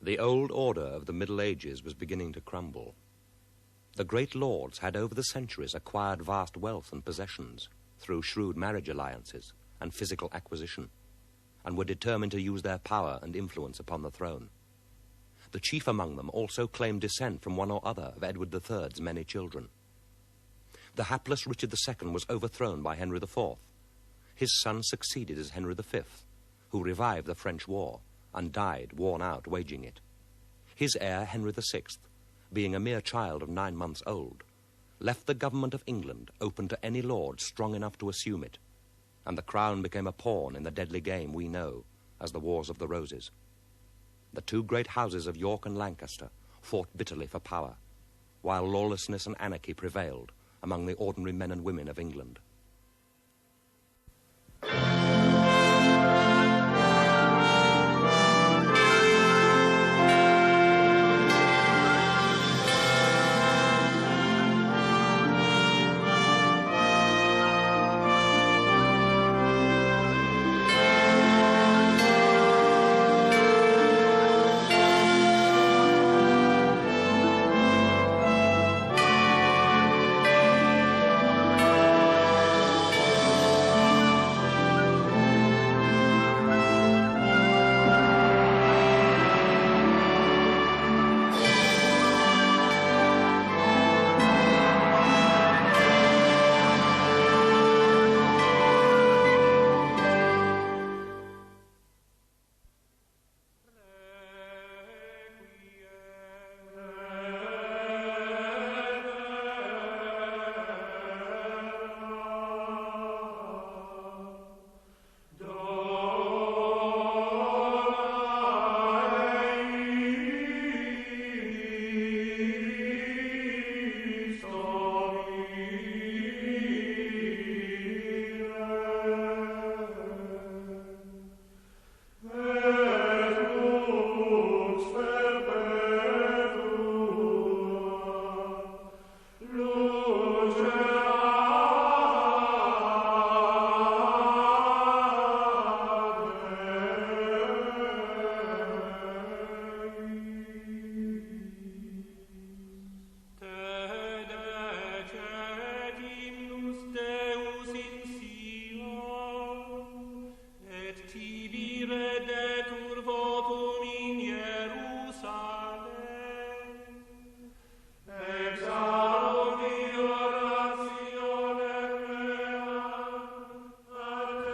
The old order of the Middle Ages was beginning to crumble. The great lords had over the centuries acquired vast wealth and possessions through shrewd marriage alliances and physical acquisition, and were determined to use their power and influence upon the throne. The chief among them also claimed descent from one or other of Edward III's many children. The hapless Richard II was overthrown by Henry IV. His son succeeded as Henry V, who revived the French War and died worn out waging it. His heir, Henry VI, being a mere child of 9 months old, left the government of England open to any lord strong enough to assume it, and the crown became a pawn in the deadly game we know as the Wars of the Roses. The two great houses of York and Lancaster fought bitterly for power, while lawlessness and anarchy prevailed among the ordinary men and women of England.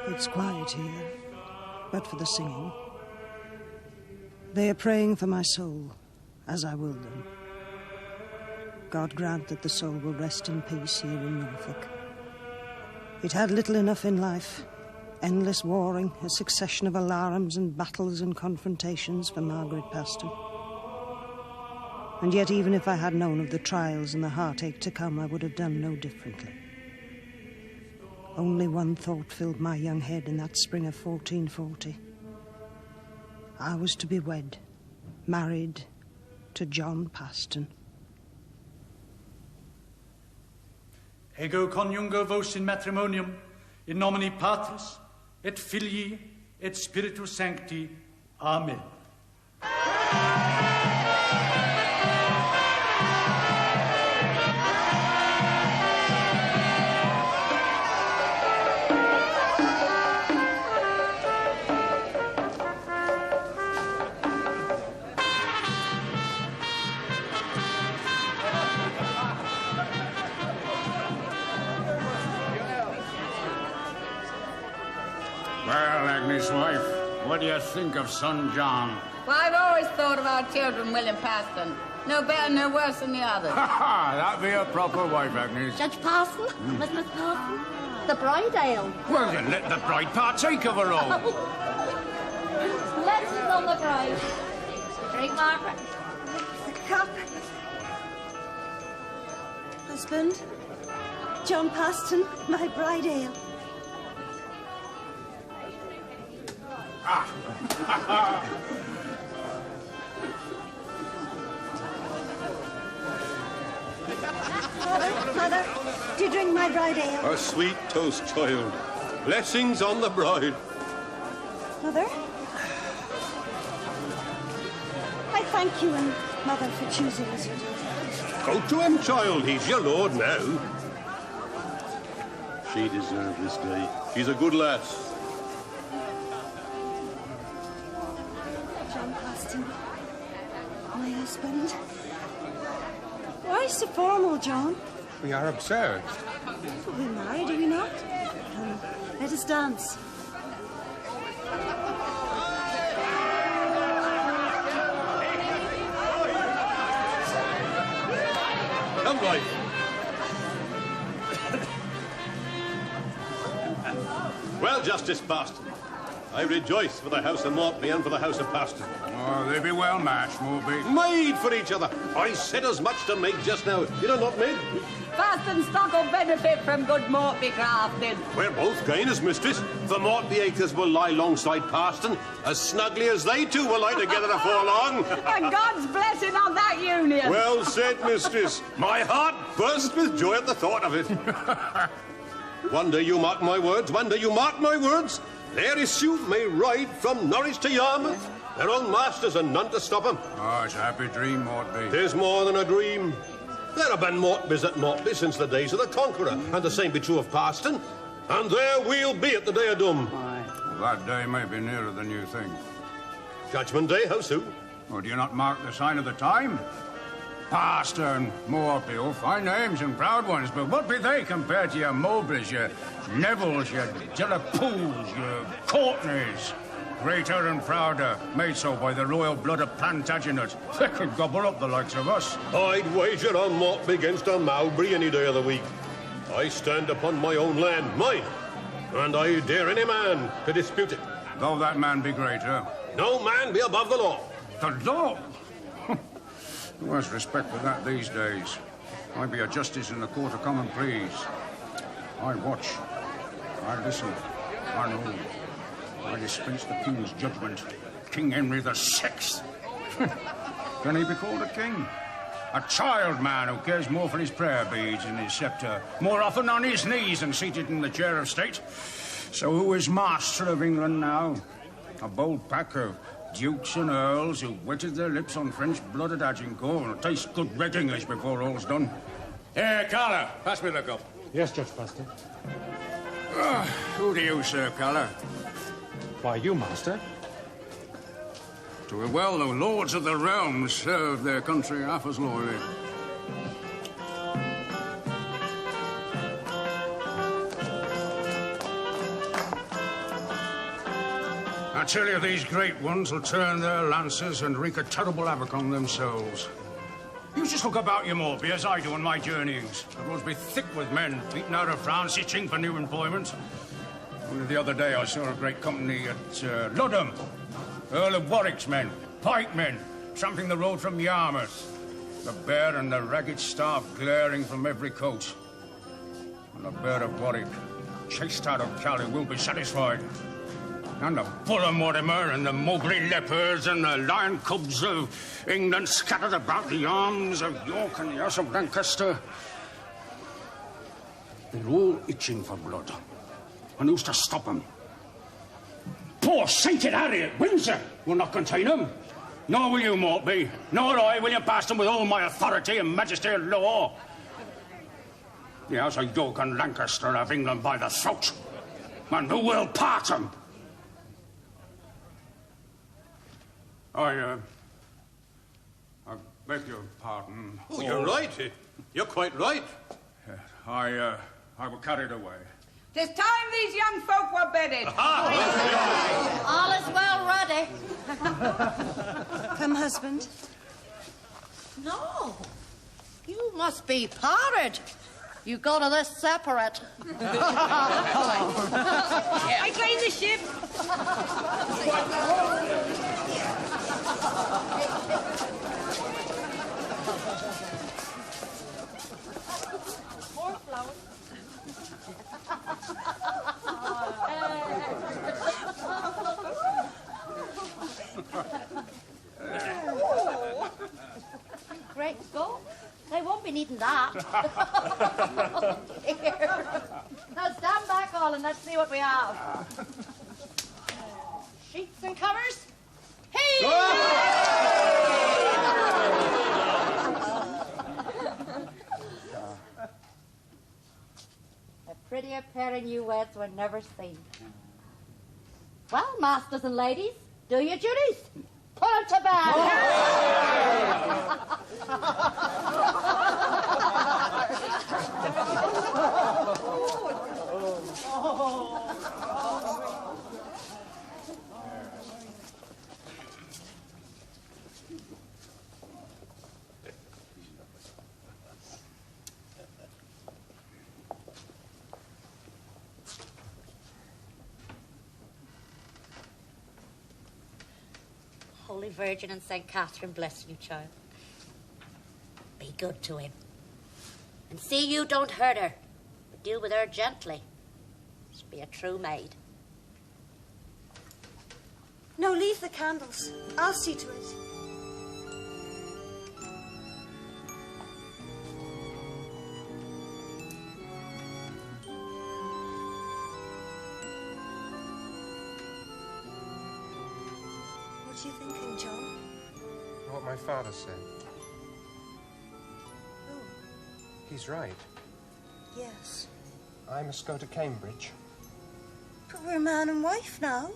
It's quiet here, but for the singing. They are praying for my soul, as I will them. God grant that the soul will rest in peace here in Norfolk. It had little enough in life. Endless warring, a succession of alarms and battles and confrontations for Margaret Paston. And yet, even if I had known of the trials and the heartache to come, I would have done no differently. Only one thought filled my young head in that spring of 1440. I was to be wed, married to John Paston. Ego coniungo vos in matrimonium, in nomine Patris, et Filii, et Spiritus Sancti. Amen. Well, Agnes' wife, what do you think of son John? Well, I've always thought of our children, William Paston. No better, no worse than the others. Ha ha! That'd be a proper wife, Agnes. Judge Parson? Miss Parson? The bride ale. Well, then let the bride partake of her own. Blessings on the bride. Drink, Margaret. The cup. Husband, John Paston, my bride ale. Mother, do you drink my bride ale? A sweet toast, child. Blessings on the bride. Mother? My thank you and Mother for choosing us. Go to him, child. He's your lord now. She deserved this day. She's a good lass. John Paston, my husband. Why so formal, John? We are absurd. We're married, are we not? Come, let us dance. Come, wife. Well, Justice Paston, I rejoice for the House of Mortley and for the House of Paston. Oh, they be well matched, Morby. Made for each other. I said as much to Meg just now. You know not, Meg? Paston stock will benefit from good Mortley crafting. We're both gainers, mistress. The Mortley acres will lie alongside Paston, as snugly as they two will lie together afore long. And God's blessing on that union. Well said, mistress. My heart burst with joy at the thought of it. One day you mark my words, their issue may ride from Norwich to Yarmouth. Their own masters and none to stop them. Oh, it's a happy dream, Mortley. 'Tis more than a dream. There have been Mortbys at Mortley since the days of the Conqueror, and the same be true of Paston. And there we'll be at the day of doom. Well, that day may be nearer than you think. Judgment Day, how soon? Or do you not mark the sign of the time? Paston, Mortley, all fine names and proud ones, but what be they compared to your Mowbrays, your Nevilles, your Delapools, your Courtenays? Greater and prouder, made so by the royal blood of Plantagenet. They could gobble up the likes of us. I'd wager on Mortley against a Mowbray any day of the week. I stand upon my own land, mine, and I dare any man to dispute it. Though that man be greater. No man be above the law. The law? Who has respect for that these days? I be a justice in the Court of Common Pleas. I watch. I listen. I know. I dispense the King's judgment. King Henry VI. Can he be called a king? A child man who cares more for his prayer beads and his sceptre, more often on his knees than seated in the chair of state. So who is master of England now? A bold pack of dukes and earls who wetted their lips on French blood at Agincourt and taste good red English before all's done. Here, Carla, pass me the cup. Yes, Judge Paston. Who do you serve, Carla? Why, you, master. To a well, the lords of the realm serve their country half as loyally. I tell you, these great ones will turn their lances and wreak a terrible havoc on themselves. You just look about you, Morby, as I do on my journeyings. The roads be thick with men beaten out of France, itching for new employment. Only the other day I saw a great company at Ludham. Earl of Warwick's men, pikemen, tramping the road from Yarmouth. The bear and the ragged staff glaring from every coat. And the bear of Warwick, chased out of Cali, will be satisfied. And the bull of Mortimer and the Mowbray leopards and the lion cubs of England scattered about the arms of York and the House of Lancaster. They're all itching for blood. And who's to stop them? Poor sainted Harry at Windsor will not contain them. Nor will you, Mortby. Nor I, William Paston, with all my authority and majesty of law. The House of York and Lancaster have England by the throat. And who will part them? I beg your pardon. Oh, you're right. You're quite right. I were carried away. 'Tis time these young folk were bedded. All is well ready. Come, husband. No. You must be parted. You go to this separate. I clean the ship. More flowers. Great Scott. They won't be needing that. Here. Now stand back all and let's see what we have. Sheets and covers. Hey! wherein you weds were never seen. Well, masters and ladies, do your duties. Put 'em to bed. Holy Virgin and St. Catherine bless you, child. Be good to him. And see you don't hurt her, but deal with her gently. She'll be a true maid. No, leave the candles. I'll see to it. What are you thinking, John? What my father said. Oh, He's right. yes. I must go to Cambridge. But we're man and wife now.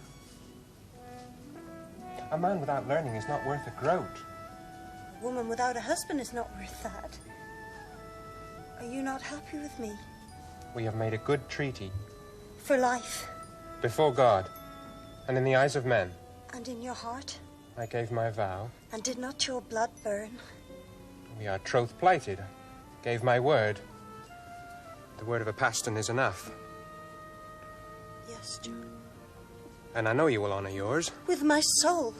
A man without learning is not worth a groat. A woman without a husband is not worth that. Are you not happy with me? We have made a good treaty. For life. Before God, and in the eyes of men. And in your heart. I gave my vow. And did not your blood burn? We are troth plighted. I gave my word. The word of a paston is enough. Yes, John. And I know you will honor yours. With my soul.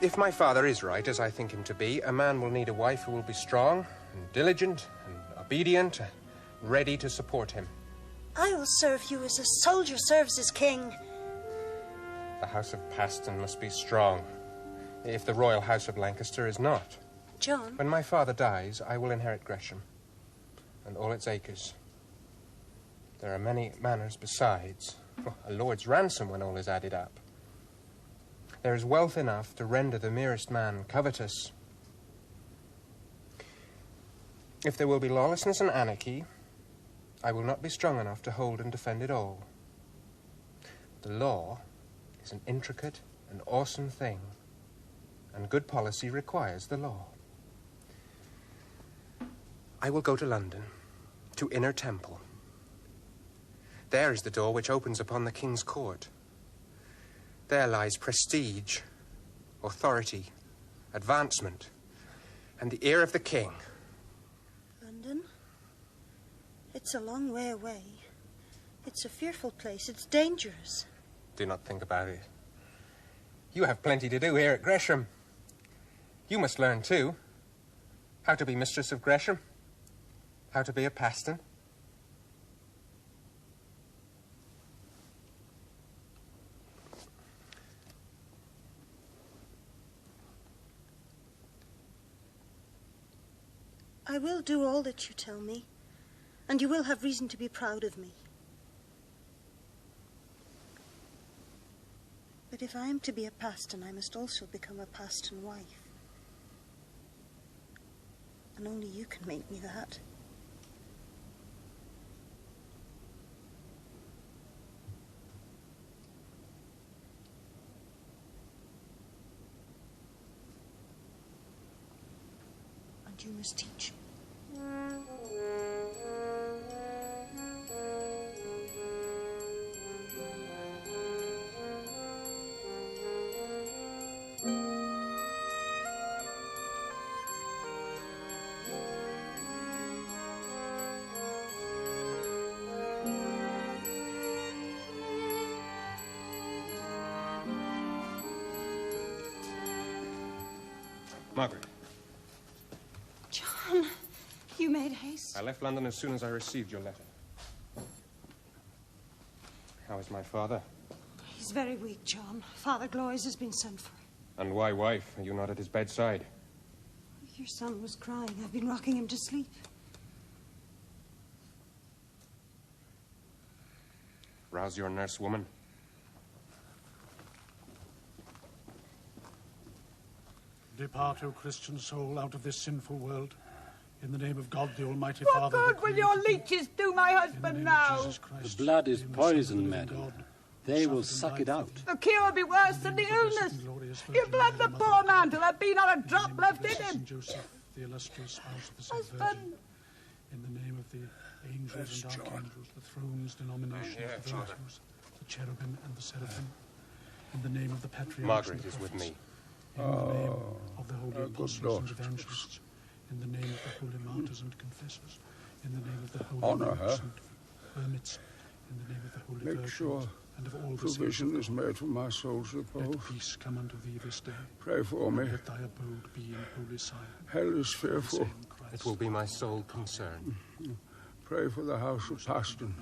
If my father is right, as I think him to be, a man will need a wife who will be strong and diligent and obedient and ready to support him. I will serve you as a soldier serves his king. The house of Paston must be strong, if the royal house of Lancaster is not. John? When my father dies, I will inherit Gresham and all its acres. There are many manors besides. A lord's ransom when all is added up. There is wealth enough to render the merest man covetous. If there will be lawlessness and anarchy, I will not be strong enough to hold and defend it all. The law is an intricate and awesome thing, and good policy requires the law. I will go to London, to Inner Temple. There is the door which opens upon the King's court. There lies prestige, authority, advancement, and the ear of the King. London? It's a long way away. It's a fearful place. It's dangerous. Do not think about it. You have plenty to do here at Gresham. You must learn, too, how to be mistress of Gresham, how to be a paston. I will do all that you tell me, and you will have reason to be proud of me. But if I am to be a paston, I must also become a paston wife. And only you can make me that. And you must teach me. Margaret. John, you made haste. I left London as soon as I received your letter. How is my father? He's very weak, John. Father Gloys has been sent for. And why, wife? Are you not at his bedside? Your son was crying. I've been rocking him to sleep. Rouse your nurse, woman. Depart, O Christian soul, out of this sinful world. In the name of God, the Almighty What Father. good will your leeches do my husband now? The blood is poison, madam. They will suck it out. The cure will be worse than the illness. You bled the poor man till there be not a drop left in him. Joseph, the illustrious spouse of the said Husband. Virgin. In the name of the angels and archangels, the thrones, denomination of the virtues, the cherubim and the seraphim. In the name of the patriarchs. Margaret is with me. In the name of the holy apostles and evangelists. In the name of the holy martyrs and confessors. In the name of the holy monks and hermits. In the name of the holy virgins. Sure and of all the provision is made for my soul's repose. Let peace come unto thee this day. Pray for me. Let thy abode be in holy silence. Hell is fearful. It will be my sole concern. Pray for the house of Paston.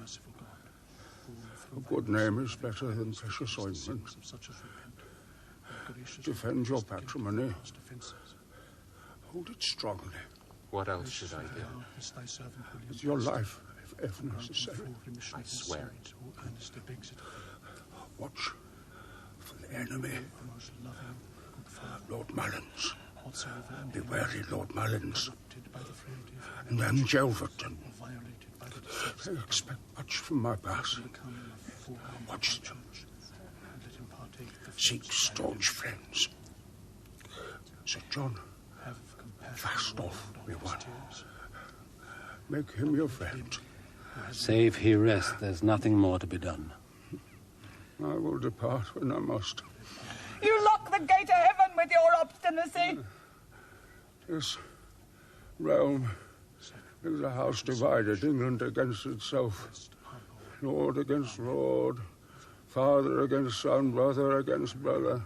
A good name is better than precious ointment. Defend your patrimony. Hold it strongly. What else should I do? With your life, if ever necessary. I swear it. Watch for the enemy. Lord Mullins. Be wary, Lord Mullins. And then Gelverton. They expect much from my passing. Watch them. Seek staunch friends. Sir John, fast off with one. Make him your friend. Save he rest, there's nothing more to be done. I will depart when I must. You lock the gate of heaven with your obstinacy. This realm is a house divided, England against itself, lord against lord, father against son, brother against brother.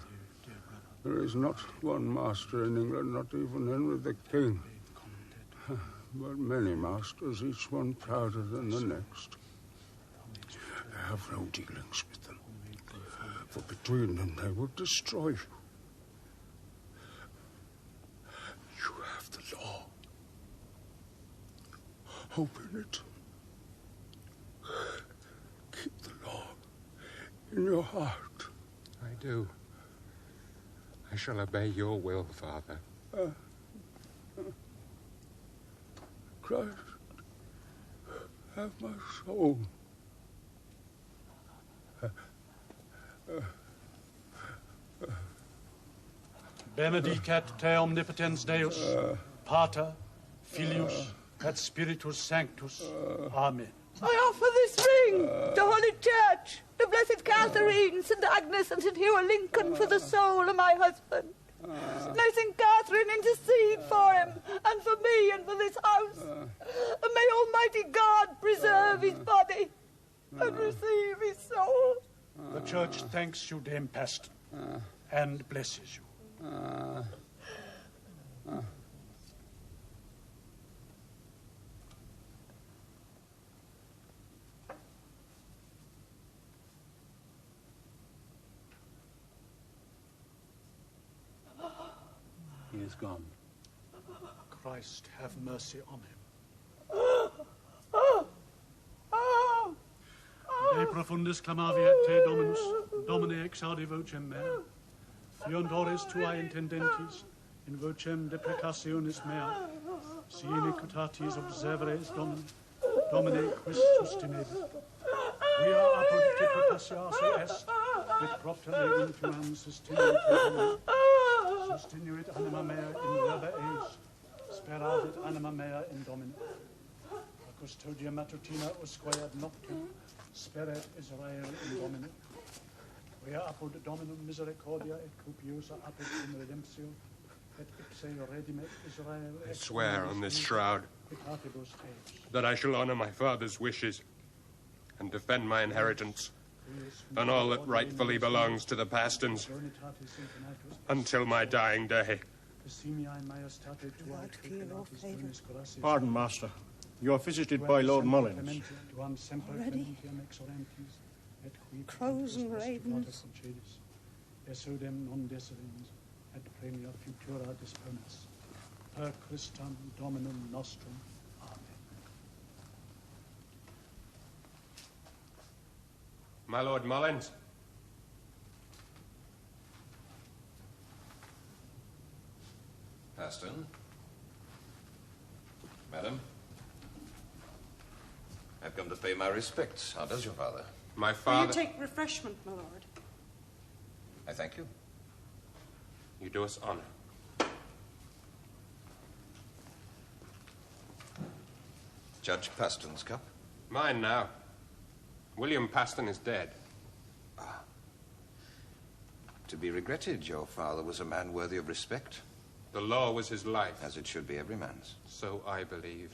There is not one master in England, not even Henry the King, but many masters, each one prouder than the next. I have no dealings with them, for between them they will destroy you. You have the law. Hope in it. Keep the law in your heart. I do. I shall obey your will, Father. Christ, have my soul. Benedicat te omnipotens Deus, Pater, Filius, et Spiritus Sanctus. Amen. I offer this ring to Holy Church, to Blessed Catherine, St. Agnes and St. Hugh Lincoln for the soul of my husband. May St. Catherine intercede for him and for me and for this house. And may Almighty God preserve his body and receive his soul. The Church thanks you, Dame Paston, and blesses you. He is gone. Christ have mercy on him. De profundis clamaviat te Dominus, Domine exaudi vocem mea, fiondores tuae intendentis, in vocem deprecationis mea, si iniquitatis observeres Domine quis sustinebit. Via apud te precaciasse est, et propter legum tuam sustinuit anima mea in verba eis, speravit anima mea in Domine. A custodia matutina usque ad noctem, speret Israel in Domine. Via apud Dominum misericordia et copiosa apud in redemptio, et ipse redimet Israel. I swear on this shroud that I shall honor my father's wishes and defend my inheritance and all that rightfully belongs to the Pastons until my dying day. Pardon, Master. You are visited by Lord Mullins. Already? Crows and ravens. Esodem non deserens, et premia futura disponis. Per Christum Dominum nostrum. Amen. My Lord Mullins. Paston? Madam, I've come to pay my respects. How does your father? My Will father... you take refreshment, my lord? I thank you. You do us honor. Judge Paston's cup? Mine now. William Paston is dead. To be regretted, your father was a man worthy of respect. The law was his life. As it should be every man's. So I believe.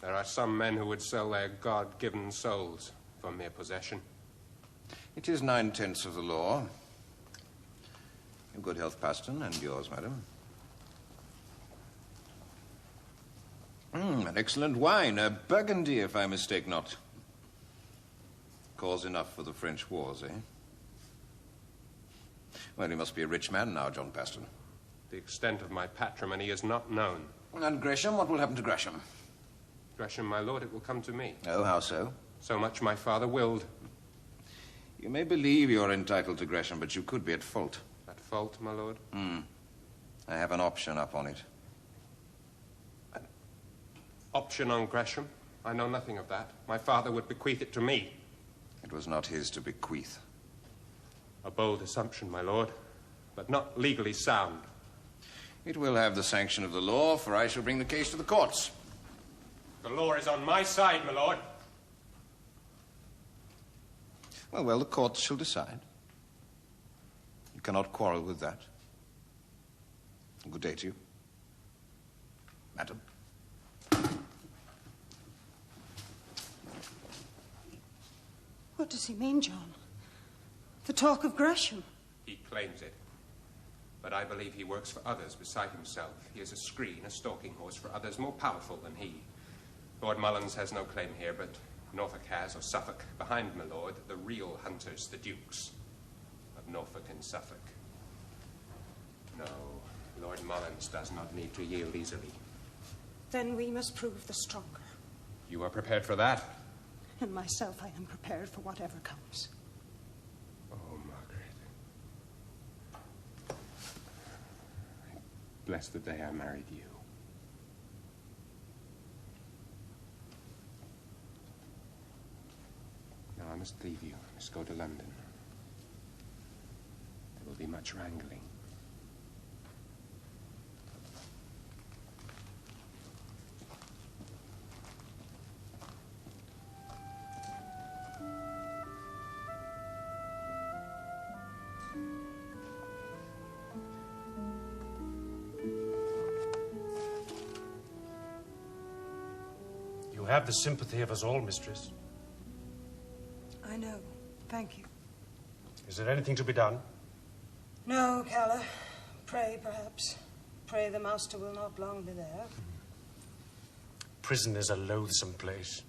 There are some men who would sell their God-given souls for mere possession. It is 9/10 of the law. In good health, Paston, and yours, madam. An excellent wine, a Burgundy, if I mistake not. Cause enough for the French wars, eh? Well, he must be a rich man now, John Paston. The extent of my patrimony is not known. And Gresham, what will happen to Gresham? Gresham, my lord, it will come to me. Oh, how so? So much my father willed. You may believe you're entitled to Gresham, but you could be at fault. At fault, my lord? I have an option up on it. An option on Gresham? I know nothing of that. My father would bequeath it to me. It was not his to bequeath. A bold assumption, my lord, but not legally sound. It will have the sanction of the law, for I shall bring the case to the courts. The law is on my side, my lord. Well, the courts shall decide. You cannot quarrel with that. Good day to you. Madam. What does he mean, John? The talk of Gresham? He claims it. But I believe he works for others beside himself. He is a screen, a stalking horse for others more powerful than he. Lord Mullins has no claim here, but Norfolk has, or Suffolk. Behind, my lord, the real hunters, the dukes of Norfolk and Suffolk. No, Lord Mullins does not need to yield easily. Then we must prove the stronger. You are prepared for that? And myself, I am prepared for whatever comes. Oh, Margaret. Bless the day I married you. Now I must leave you. I must go to London. There will be much wrangling. You have the sympathy of us all, mistress. I know. Thank you. Is there anything to be done? No, Calla. Pray, perhaps. Pray the master will not long be there. Prison is a loathsome place.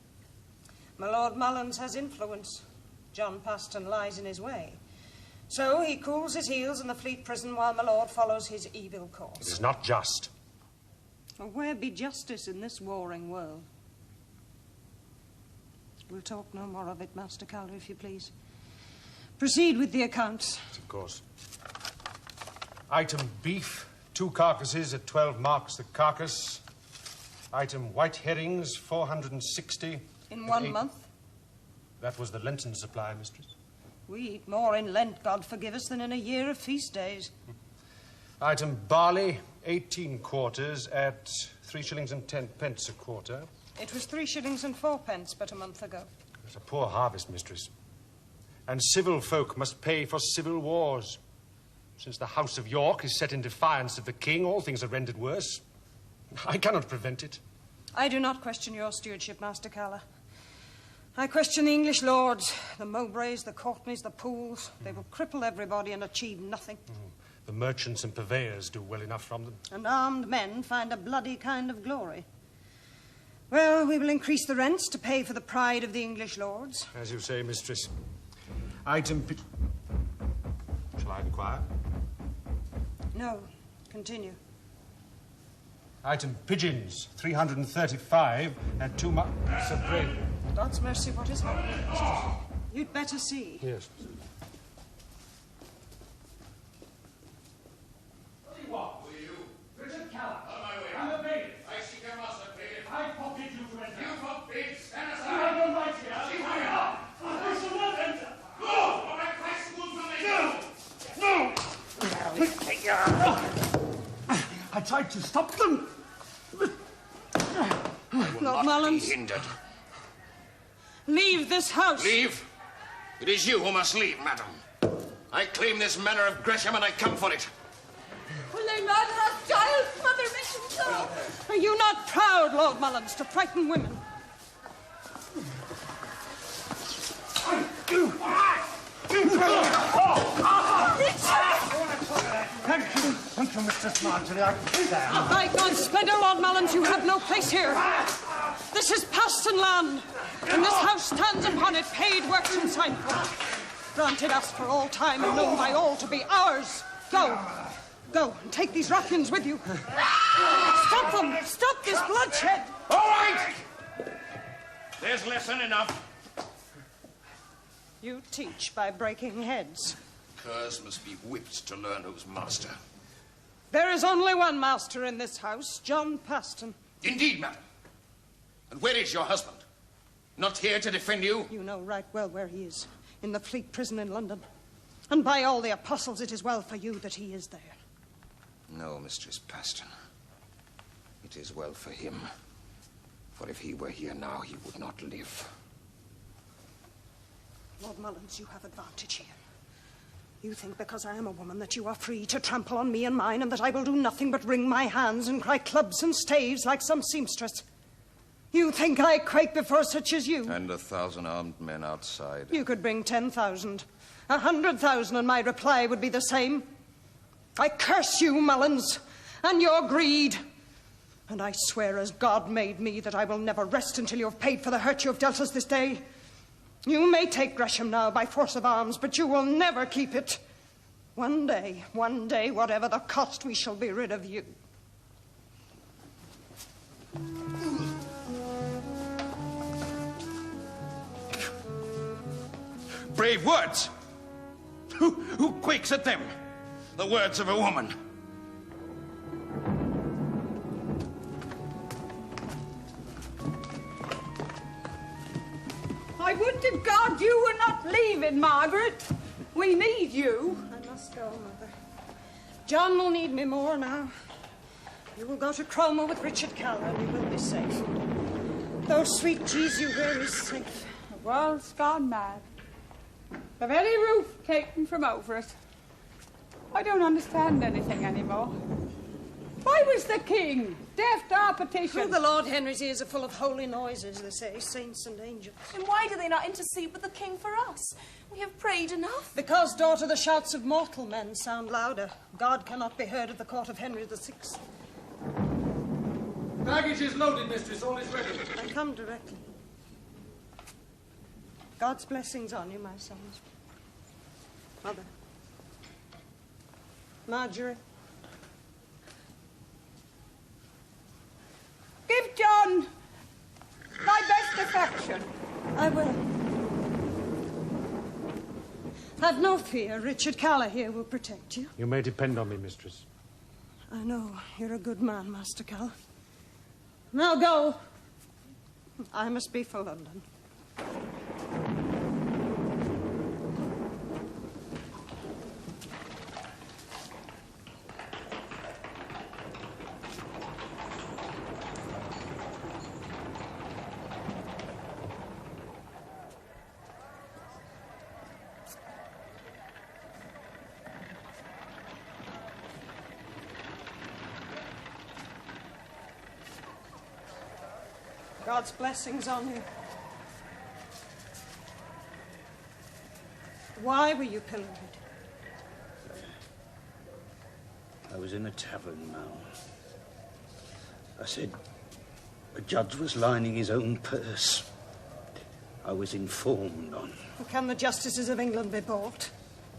My Lord Mullins has influence. John Paston lies in his way. So he cools his heels in the Fleet prison while my lord follows his evil course. It is not just. Well, where be justice in this warring world? We'll talk no more of it, Master Calla, if you please. Proceed with the accounts. Of course. Item beef, 2 carcasses at 12 marks the carcass. Item white herrings, 460. In 1 month? That was the Lenten supply, mistress. We eat more in Lent, God forgive us, than in a year of feast days. Item barley, 18 quarters at 3 shillings and 10 pence a quarter. It was 3 shillings and 4 pence but a month ago. It's a poor harvest, mistress. And civil folk must pay for civil wars. Since the House of York is set in defiance of the king, all things are rendered worse. I cannot prevent it. I do not question your stewardship, Master Calla. I question the English lords, the Mowbrays, the Courtenays, the Pools. They will cripple everybody and achieve nothing. The merchants and purveyors do well enough from them. And armed men find a bloody kind of glory. Well, we will increase the rents to pay for the pride of the English lords. As you say, mistress. Item... Shall I inquire? No. Continue. Item pigeons, 335 and 2 marks of bread. God's mercy, what is happening, mistress? You'd better see. Yes. What will you? Richard Calla. On my way. I'm a bailiff. I seek a master pay tried to stop them. I will Lord not Mullins. be hindered. Leave this house. Leave? It is you who must leave, madam. I claim this manor of Gresham and I come for it. Will they murder us, child? Mother mentioned so. Are you not proud, Lord Mullins, to frighten women? Thank you, Mistress Marjorie. I can see that. By God's splendour, Lord Mullins, you have no place here. This is Paston land, and this house stands upon it, paid works and signposts. Granted us for all time and known by all to be ours. Go. Go and take these ruffians with you. Stop them. Stop this bloodshed. All right! There's lesson enough. You teach by breaking heads. Curs must be whipped to learn who's master. There is only one master in this house, John Paston. Indeed, madam. And where is your husband? Not here to defend you? You know right well where he is. In the Fleet prison in London. And by all the apostles, it is well for you that he is there. No, Mistress Paston. It is well for him. For if he were here now, he would not live. Lord Mullins, you have advantage here. You think because I am a woman that you are free to trample on me and mine, and that I will do nothing but wring my hands and cry clubs and staves like some seamstress. You think I quake before such as you? And 1,000 armed men outside. You could bring 10,000, 100,000, and my reply would be the same. I curse you, Mullins, and your greed. And I swear as God made me that I will never rest until you have paid for the hurt you have dealt us this day. You may take Gresham now by force of arms, but you will never keep it. One day, whatever the cost, we shall be rid of you. Brave words! Who quakes at them? The words of a woman. I would to God you were not leaving, Margaret. We need you. I must go, Mother. John will need me more now. You will go to Cromer with Richard Keller, and you will be safe. Those sweet cheese you wear is safe. The world's gone mad. The very roof taken from over it. I don't understand anything anymore. Why was the king deaf to our petition? Oh, the Lord Henry's ears are full of holy noises, they say, saints and angels. And why do they not intercede with the king for us? We have prayed enough. Because, daughter, the shouts of mortal men sound louder. God cannot be heard at the court of Henry VI. Baggage is loaded, mistress. All is ready. I come directly. God's blessings on you, my sons. Mother. Marjorie. Give John my best affection. I will. Have no fear. Richard Keller here will protect you. You may depend on me, mistress. I know. You're a good man, Master Keller. Now go. I must be for London. God's blessings on you. Why were you pilloried? I was in a tavern now. I said a judge was lining his own purse. I was informed on. Can the justices of England be bought?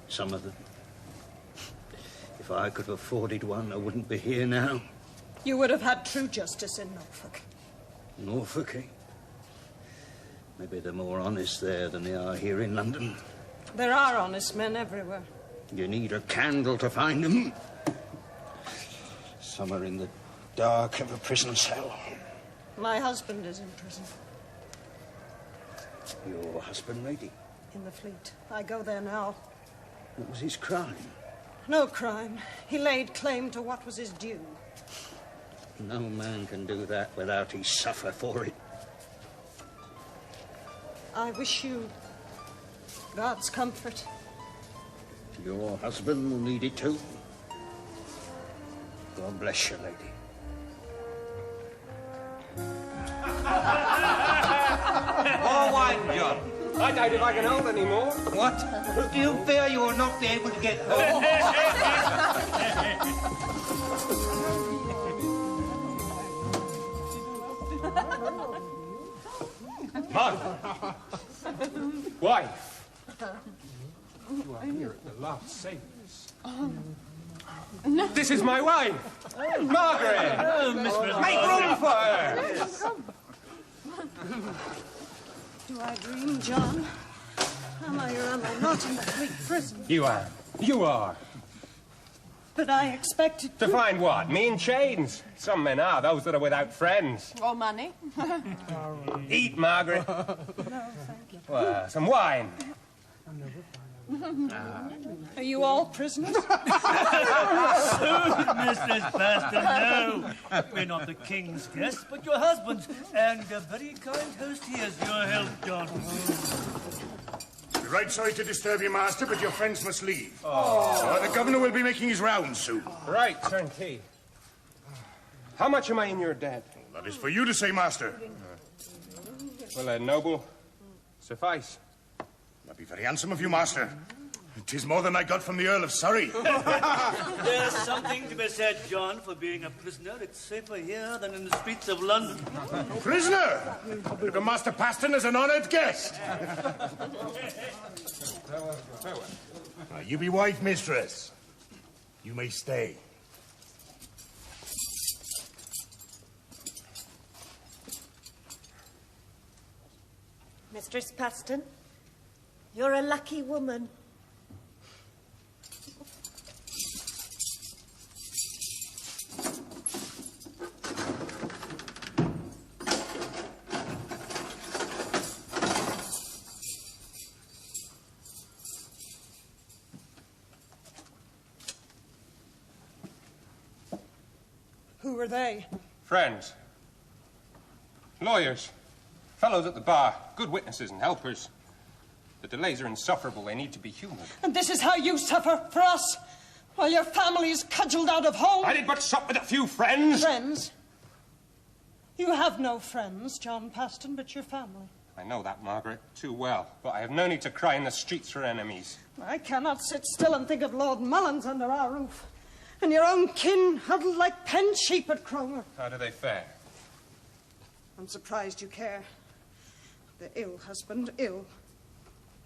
Some of them. If I could have afforded one, I wouldn't be here now. You would have had true justice in Norfolk. Norfolk, eh? Maybe they're more honest there than they are here in London. There are honest men everywhere. You need a candle to find them. Some are in the dark of a prison cell. My husband is in prison. Your husband, lady? In the Fleet. I go there now. What was his crime? No crime. He laid claim to what was his due. No man can do that without he suffer for it. I wish you God's comfort. Your husband will need it too. God bless you, lady. More wine, John. I doubt if I can hold any more. What? Do you fear you will not be able to get home? Margaret. Wife. You are here at the last savings. No. This is my wife, Margaret. Make room for her. Do I dream, John? Am I or am I not in that bleak prison? You are. You are. But I expected To find what? Me in chains? Some men are, those that are without friends. Or money. Eat, Margaret. No, thank you. Well, some wine. Are you all prisoners? Mrs. Paston, no. We're not the king's guests, but your husband's. And a very kind host here's your help, John. We're right sorry to disturb you, master, but your friends must leave. Oh. The governor will be making his rounds soon. Right, turnkey. How much am I in your debt? That is for you to say, master. Will a noble suffice? That'd be very handsome of you, master. 'Tis more than I got from the Earl of Surrey. There's something to be said, John, for being a prisoner. It's safer here than in the streets of London. Prisoner? Look at Master Paston as an honoured guest. Now, you be wife, mistress. You may stay. Mistress Paston, you're a lucky woman. Who were they? Friends. Lawyers. Fellows at the bar. Good witnesses and helpers. The delays are insufferable. They need to be humoured. And this is how you suffer for us, while your family is cudgelled out of home? I did but sup with a few friends. Friends? You have no friends, John Paston, but your family. I know that, Margaret, too well. But I have no need to cry in the streets for enemies. I cannot sit still and think of Lord Mullins under our roof, and your own kin huddled like penned sheep at Cromer. How do they fare? I'm surprised you care. They're ill, husband, ill.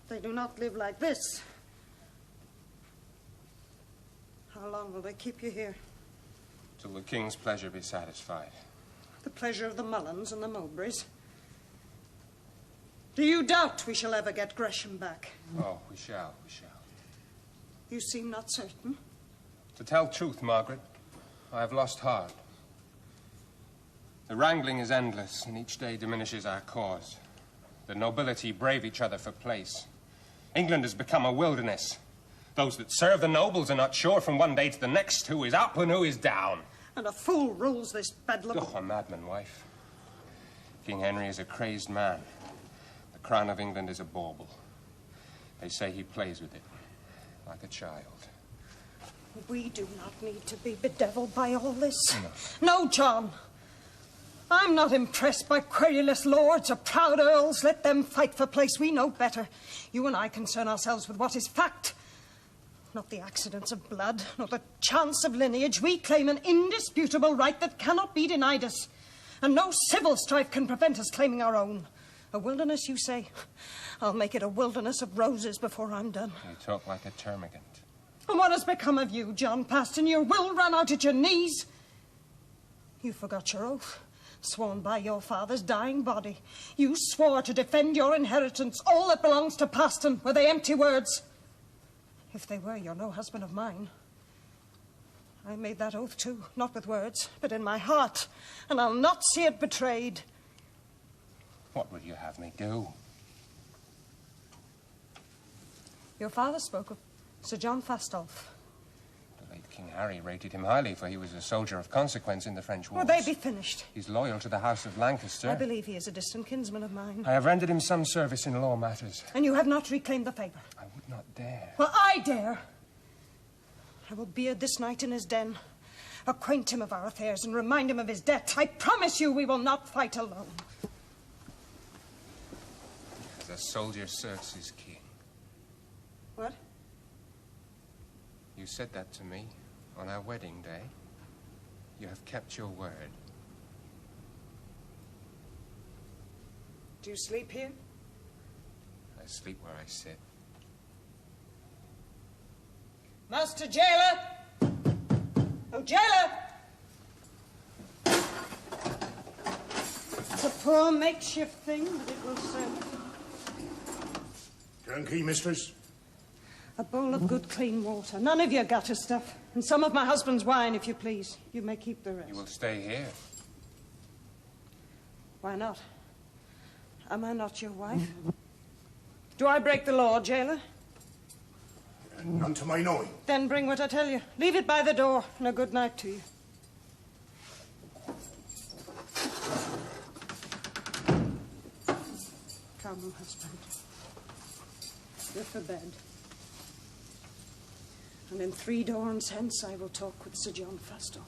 They do not live like this. How long will they keep you here? Till the king's pleasure be satisfied. The pleasure of the Mullins and the Mowbrays. Do you doubt we shall ever get Gresham back? Oh, we shall, we shall. You seem not certain. To tell truth, Margaret, I have lost heart. The wrangling is endless, and each day diminishes our cause. The nobility brave each other for place. England has become a wilderness. Those that serve the nobles are not sure from one day to the next who is up and who is down. And a fool rules this bedlam. Oh, a madman, wife. King Henry is a crazed man. The crown of England is a bauble. They say he plays with it, like a child. We do not need to be bedeviled by all this. No, John. I'm not impressed by querulous lords or proud earls. Let them fight for place. We know better. You and I concern ourselves with what is fact. Not the accidents of blood, nor the chance of lineage. We claim an indisputable right that cannot be denied us. And no civil strife can prevent us claiming our own. A wilderness, you say? I'll make it a wilderness of roses before I'm done. You talk like a termagant. And what has become of you, John Paston? Your will ran out at your knees. You forgot your oath, sworn by your father's dying body. You swore to defend your inheritance, all that belongs to Paston. Were they empty words? If they were, you're no husband of mine. I made that oath too, not with words, but in my heart, and I'll not see it betrayed. What would you have me do? Your father spoke of Sir John Fastolf. King Harry rated him highly, for he was a soldier of consequence in the French wars. Will they be finished? He's loyal to the House of Lancaster. I believe he is a distant kinsman of mine. I have rendered him some service in law matters. And you have not reclaimed the favour? I would not dare. Well, I dare. I will beard this night in his den, acquaint him of our affairs, and remind him of his debt. I promise you we will not fight alone. The soldier serves his king. What? You said that to me on our wedding day. You have kept your word. Do you sleep here? I sleep where I sit. Master Jailer! Oh, Jailer! It's a poor makeshift thing, but it will serve. Turnkey, mistress. A bowl of good, clean water. None of your gutter stuff. And some of my husband's wine, if you please. You may keep the rest. You will stay here. Why not? Am I not your wife? Do I break the law, Jailer? None to my knowing. Then bring what I tell you. Leave it by the door, and a good night to you. Come, husband. You're for bed. And in 3 dawns hence I will talk with Sir John Fastolf.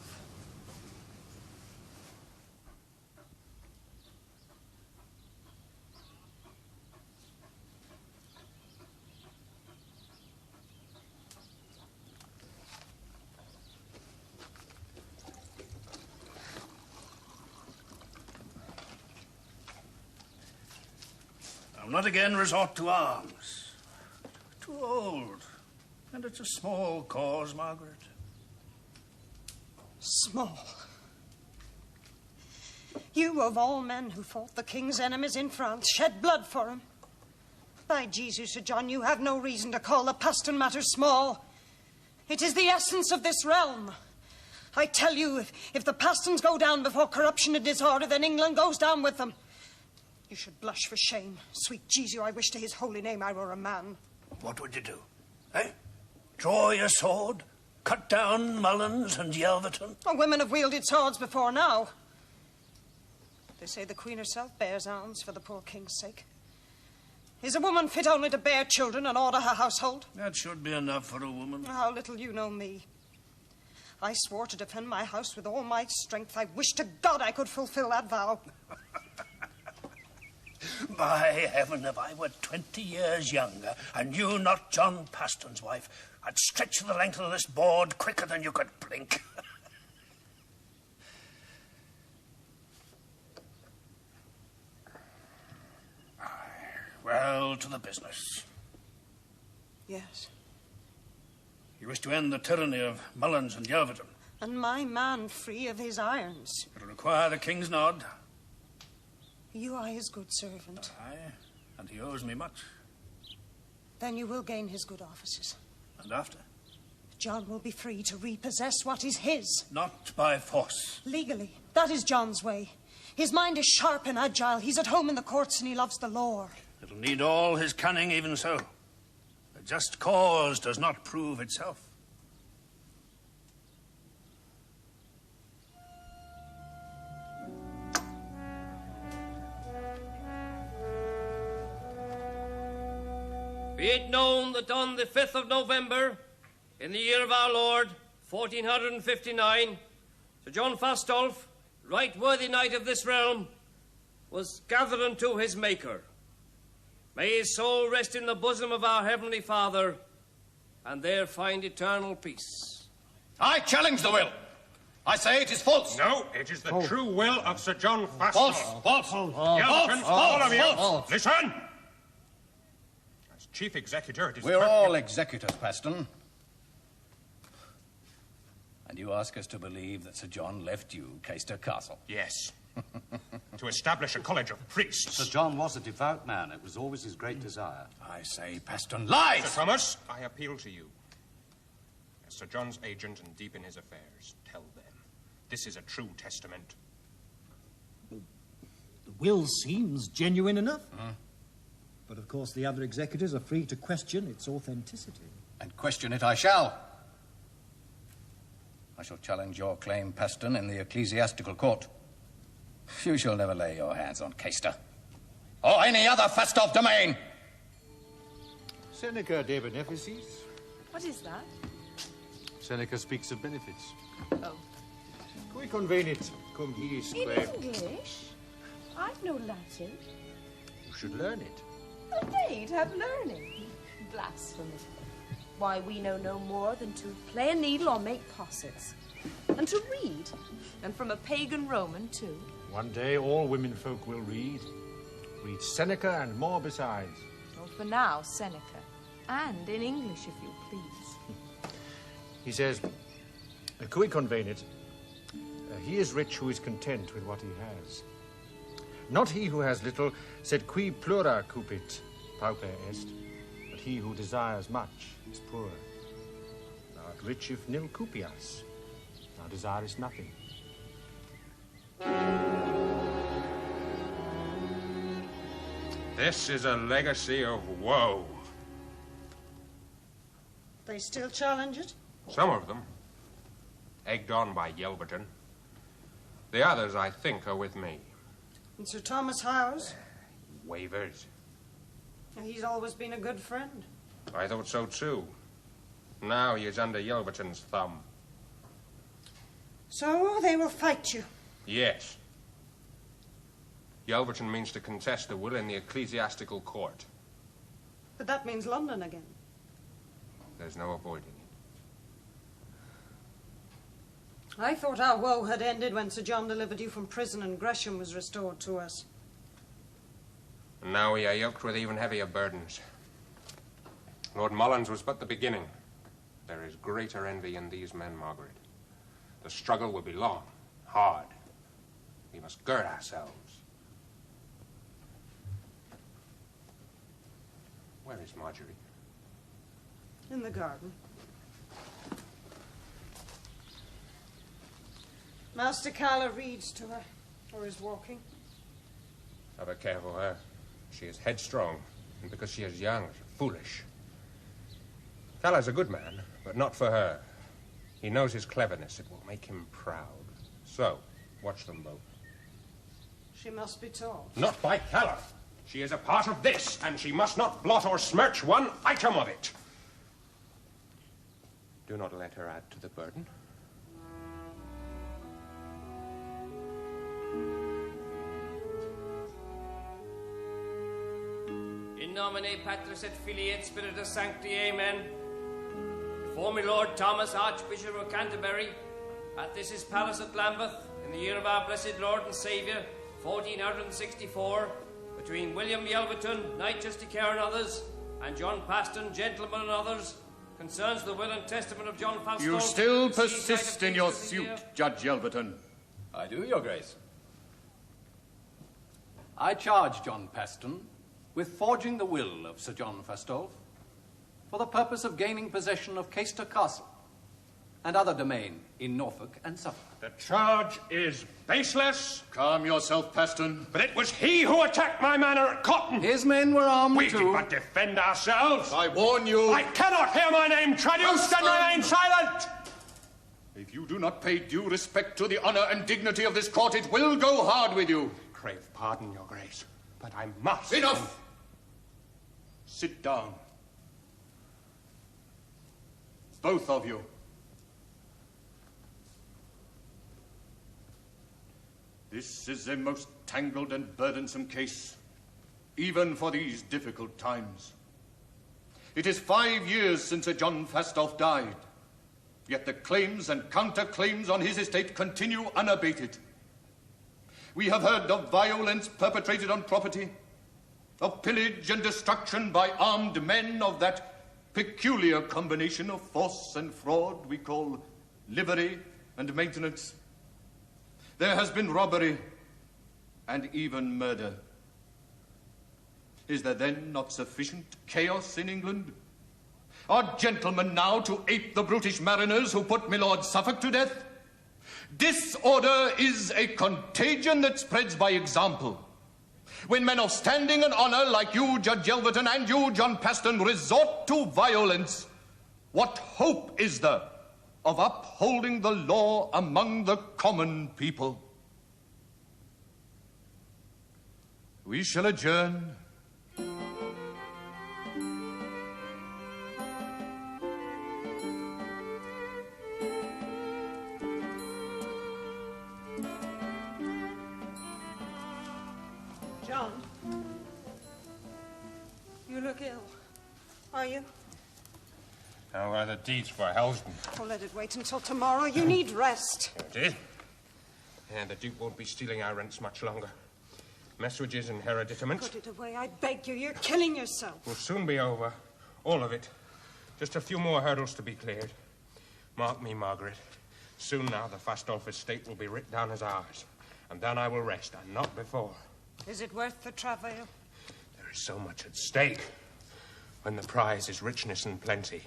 I'll not again resort to arms. Too old. And it's a small cause, Margaret. Small? You, of all men who fought the king's enemies in France, shed blood for him. By Jesus, Sir John, you have no reason to call the Paston matter small. It is the essence of this realm. I tell you, if the Pastons go down before corruption and disorder, then England goes down with them. You should blush for shame. Sweet Jesu, I wish to his holy name I were a man. What would you do? Eh? Draw your sword? Cut down Mullins and Yelverton? Oh, women have wielded swords before now. They say the Queen herself bears arms for the poor king's sake. Is a woman fit only to bear children and order her household? That should be enough for a woman. How little you know me. I swore to defend my house with all my strength. I wish to God I could fulfill that vow. By heaven, if I were 20 years younger, and you not John Paston's wife, I'd stretch the length of this board quicker than you could blink. Well, to the business. Yes. You wish to end the tyranny of Mullins and Yelverton. And my man free of his irons. It'll require the king's nod. You are his good servant. Aye, and he owes me much. Then you will gain his good offices. And after? John will be free to repossess what is his. Not by force. Legally. That is John's way. His mind is sharp and agile. He's at home in the courts and he loves the law. It'll need all his cunning even so. A just cause does not prove itself. Be it known that on the 5th of November, in the year of our Lord, 1459, Sir John Fastolf, right worthy knight of this realm, was gathered unto his Maker. May his soul rest in the bosom of our Heavenly Father, and there find eternal peace. I challenge the will. I say it is false. No, it is the true will of Sir John Fastolf. False. Yelverton, all of you, listen! As chief executor, it is... We're all executors, Paston. And you ask us to believe that Sir John left you Caister Castle? Yes. To establish a college of priests. Sir John was a devout man. It was always his great desire. I say Paston lies! Sir Thomas, I appeal to you. As Sir John's agent and deep in his affairs, tell them. This is a true testament. The will seems genuine enough. But of course the other executors are free to question its authenticity. And question it I shall. I shall challenge your claim, Paston, in the ecclesiastical court. You shall never lay your hands on Caister or any other Fastolf domain. Seneca de beneficis. What is that? Seneca speaks of benefits. Oh. Cui convenit cum his In claim. English? I've no Latin. You should learn it. A maid have learning. Blasphemy. Why, we know no more than to play a needle or make possets. And to read. And from a pagan Roman, too. One day all women folk will read. Read Seneca and more besides. Well, for now, Seneca. And in English, if you please. He says, cui convenit, he is rich who is content with what he has. Not he who has little, sed qui plura cupit, pauper est, but he who desires much is poor. Thou art rich if nil cupias, thou desirest nothing. This is a legacy of woe. They still challenge it? Some of them, egged on by Yelverton. The others, I think, are with me. And Sir Thomas Howes? Wavers. He's always been a good friend. I thought so, too. Now he is under Yelverton's thumb. So they will fight you? Yes. Yelverton means to contest the will in the ecclesiastical court. But that means London again. There's no avoiding it. I thought our woe had ended when Sir John delivered you from prison and Gresham was restored to us. And now we are yoked with even heavier burdens. Lord Mullins was but the beginning. There is greater envy in these men, Margaret. The struggle will be long, hard. We must gird ourselves. Where is Marjorie? In the garden. Master Carla reads to her, or is walking. Have a care for her. She is headstrong, and because she is young, she's foolish. Carla's a good man, but not for her. He knows his cleverness. It will make him proud. So, watch them both. She must be taught. Not by Carla. She is a part of this, and she must not blot or smirch one item of it. Do not let her add to the burden. In nomine Patris et Filii et Spiritus Sancti, Amen. Before me Lord Thomas, Archbishop of Canterbury, at this his palace at Lambeth, in the year of our blessed Lord and Saviour, 1464, between William Yelverton, Knight Justiciar and others, and John Paston, gentleman and others, concerns the will and testament of John Falstaff. You still persist in your suit, Judge Yelverton. I do, Your Grace. I charge John Paston with forging the will of Sir John Fastolf for the purpose of gaining possession of Caister Castle and other domain in Norfolk and Suffolk. The charge is baseless. Calm yourself, Paston. But it was he who attacked my manor at Cotton. His men were armed We too. did but defend ourselves. I warn you. I cannot hear my name traduced and remain silent. If you do not pay due respect to the honor and dignity of this court, it will go hard with you. Crave pardon, Your Grace, but I must. Enough! Sit down. Both of you. This is a most tangled and burdensome case, even for these difficult times. It is 5 years since Sir John Fastolf died, yet the claims and counter-claims on his estate continue unabated. We have heard of violence perpetrated on property, of pillage and destruction by armed men of that peculiar combination of force and fraud we call livery and maintenance. There has been robbery and even murder. Is there then not sufficient chaos in England? Are gentlemen now to ape the brutish mariners who put my Lord Suffolk to death? Disorder is a contagion that spreads by example. When men of standing and honor like you, Judge Yelverton, and you, John Paston, resort to violence, what hope is there of upholding the law among the common people. We shall adjourn. John, you look ill. Are you? How are the deeds for Helston? Oh, let it wait until tomorrow. You need rest. It is. And the Duke won't be stealing our rents much longer. Messages and hereditaments Put it away, I beg you. You're killing yourself. will soon be over. All of it. Just a few more hurdles to be cleared. Mark me, Margaret. Soon now the Fastolf estate will be writ down as ours. And then I will rest, and not before. Is it worth the travail? There is so much at stake. When the prize is richness and plenty,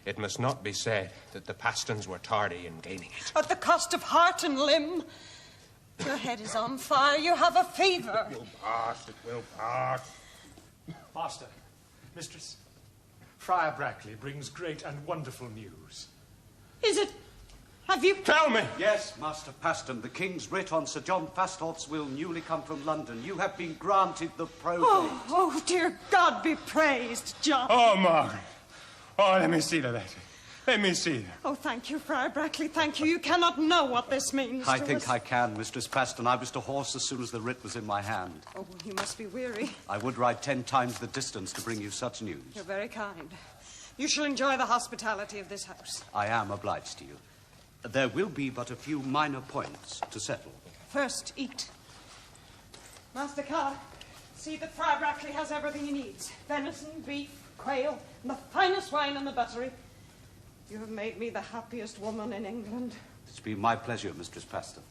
it must not be said that the Pastons were tardy in gaining it. At the cost of heart and limb. Your head is on fire. You have a fever. It will pass. It will pass. Master, mistress, Friar Brackley brings great and wonderful news. Is it? Have you... Tell me! Yes, Master Paston, the King's writ on Sir John Fastolf's will newly come from London. You have been granted the probate. Oh, dear God be praised, John. Oh, Margaret. Oh, let me see the letter. Let me see them. Oh, thank you, Friar Brackley, thank you. You cannot know what this means I to think us. I can, Mistress Paston. I was to horse as soon as the writ was in my hand. Oh, well, you must be weary. I would ride 10 times the distance to bring you such news. You're very kind. You shall enjoy the hospitality of this house. I am obliged to you. There will be but a few minor points to settle. First, eat. Master Carr, see that Friar Brackley has everything he needs. Venison, beef, quail, and the finest wine in the buttery. You have made me the happiest woman in England. It's been my pleasure, Mistress Paston.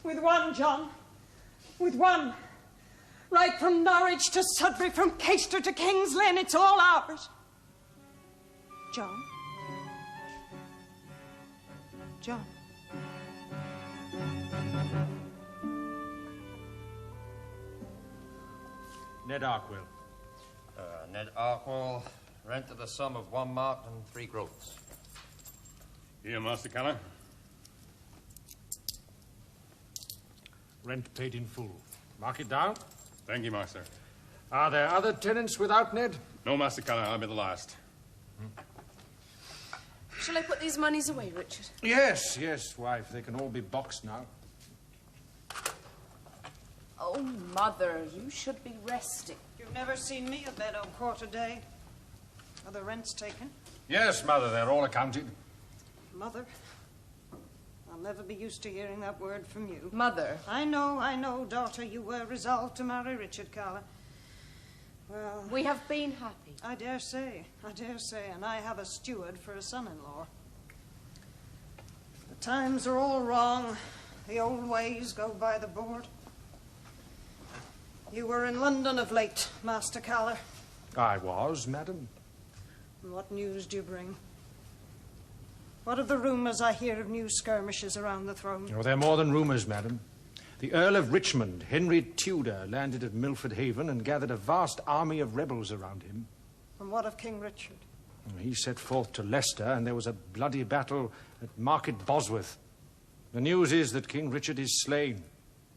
With one, John. With one. Right from Norwich to Sudbury, from Caister to King's Lynn, it's all ours. John? John? Ned Arkwill. Ned Arkwill, rent to the sum of 1 mark and 3 groats. Here, Master Keller. Rent paid in full. Mark it down. Thank you, Master. Are there other tenants without Ned? No, Master Keller, I'll be the last. Shall I put these monies away, Richard? Yes, yes, wife. They can all be boxed now. Oh, Mother, you should be resting. You've never seen me a bed on quarter day. Are the rents taken? Yes, Mother, they're all accounted. Mother? I'll never be used to hearing that word from you. Mother. I know, daughter. You were resolved to marry Richard Carla. Well... We have been happy. I dare say. And I have a steward for a son-in-law. The times are all wrong. The old ways go by the board. You were in London of late, Master Caller. I was, madam. And what news do you bring? What of the rumours I hear of new skirmishes around the throne? Oh, they're more than rumours, madam. The Earl of Richmond, Henry Tudor, landed at Milford Haven and gathered a vast army of rebels around him. And what of King Richard? He set forth to Leicester, and there was a bloody battle at Market Bosworth. The news is that King Richard is slain,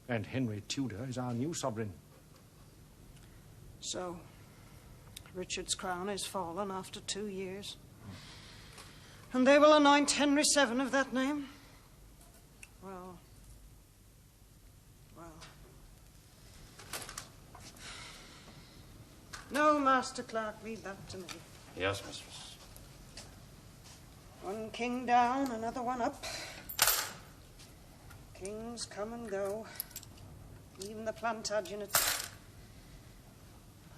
and Henry Tudor is our new sovereign. So, Richard's crown is fallen after 2 years. And they will anoint Henry VII of that name? Well... No, Master Clerk, leave that to me. Yes, mistress. One king down, another one up. Kings come and go. Even the Plantagenets.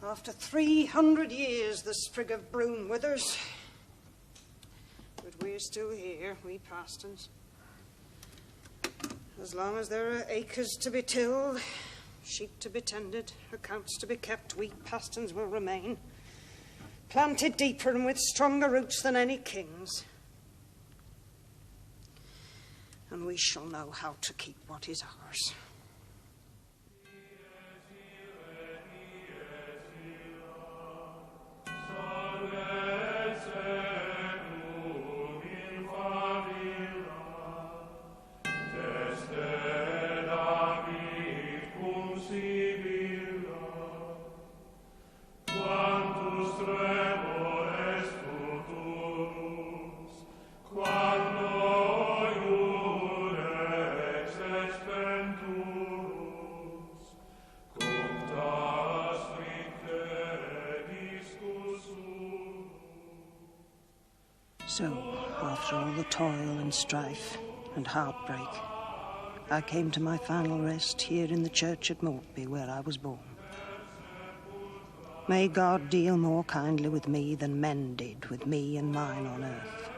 After 300 years, the sprig of broom withers. But we're still here, we Pastons. As long as there are acres to be tilled, sheep to be tended, accounts to be kept, we Pastons will remain, planted deeper and with stronger roots than any kings. And we shall know how to keep what is ours. Salve, So, after all the toil and strife and heartbreak, I came to my final rest here in the church at Maltby, where I was born. May God deal more kindly with me than men did with me and mine on earth.